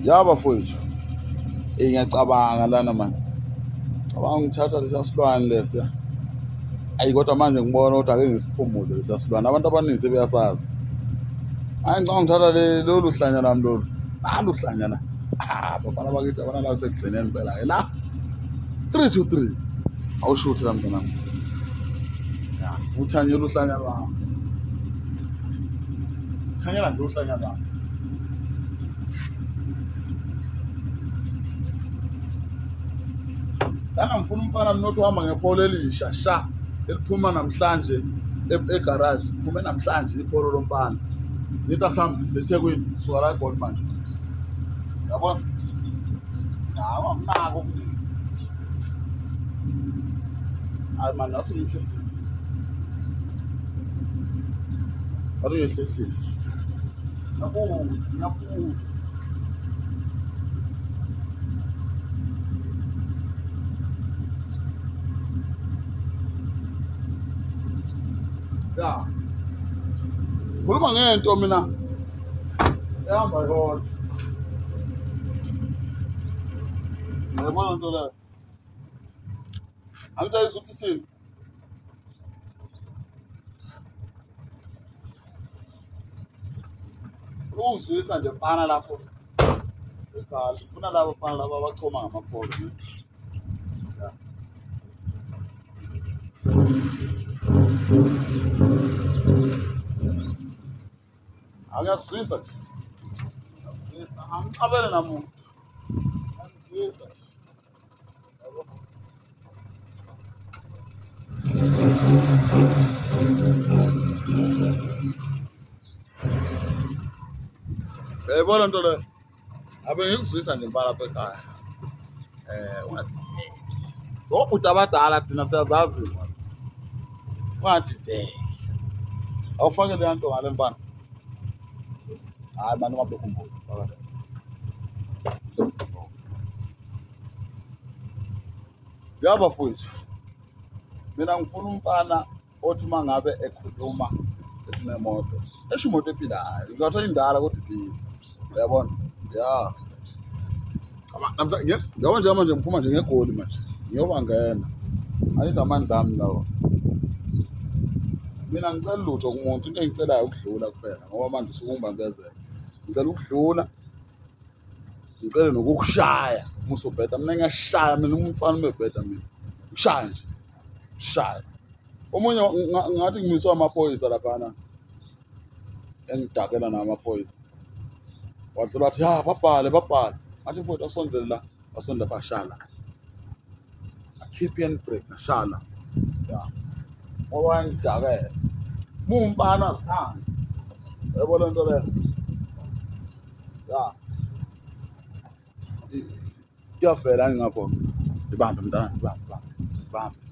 Yaba mfowethu, ngiyacabanga lana manje. Cabanga ngithatha lesiya silwane lesiya. Ayi kodwa manje ngibona ukuthi ake ngisiphumuze lesiya silwane. Abantu abaningi sebeyasazi. Hayi ngicabanga ngithatha lolu hlanya lami lolu. Nalo hlanya. Bafana bakithi abana la sekugcineni phela ke la. 323. Awushuthi la mntwana wami. Ya, uthanyela uhlanya lwami. Thanyela nje uhlanya lwami. Lana ngifuna umfana mnothi uhamba ngepolo elisha sha eliphuma namhlanje egarage. Kuphume namhlanje ipolo lomfana. Nithi asihambise eThekwini suka la eGold manje. Yabona? Hawu amnako. Hayi man nathi ngiyihlisi. Athi ngiyihlisi. Ngiyabona. Ya. Khuluma ngento mina ehamba yona. Ngiyabona into leyo. Angitayisa ukuthi thini? Uzwisa nje mfana lapho. Ekhaya ufuna labo mfana laba abachoma ngamapholo. Ya. Angiyakuzwisa nje. Angicabele namuntu. Angizwisa. Uyayibona nto leyo? Abe ngikuzwisa nje mpala lapha ekhaya. Ungathi obhuti abadala thina siyazazi. Ungathi awufake le nto ngale mfana. Hayi manje ungabekhumbuza. Yaba mfowethu. Mina ngifuna umfana othi mangabe ekhuluma esinemoto. Esho imoto ephilayo. Ngizothola indala kodwa iphila. Uyabona? Ya. Namhlanje manje ngiphuma nje ngegoli manje. Ngiyoba ngena. Ayithi amandla ami lawo. Mina ngicela lutho kumuntu into engicelayo ukudlula kuphela ngoba manje usuke ungibambezela. Ngicela ukudlula. Ngicela nokukushaya musubheda. Mina ngiyashaya mina umfana mebheda mina. Ngishaya nje. Shaya. Omunye ngathi ngimiswa amaphoyisa laphana. Engidakela namaphoyisa. Wadlula wathi ya babhale. Athi mfowethu asondele la. Asonda fashala. Keep and break nashala. Ya. Ngoba ngidakela. Mumbana sithanda. Yabona into leyo. Ya. Kuyafela ngapho. Ibambe mntana, ibambe.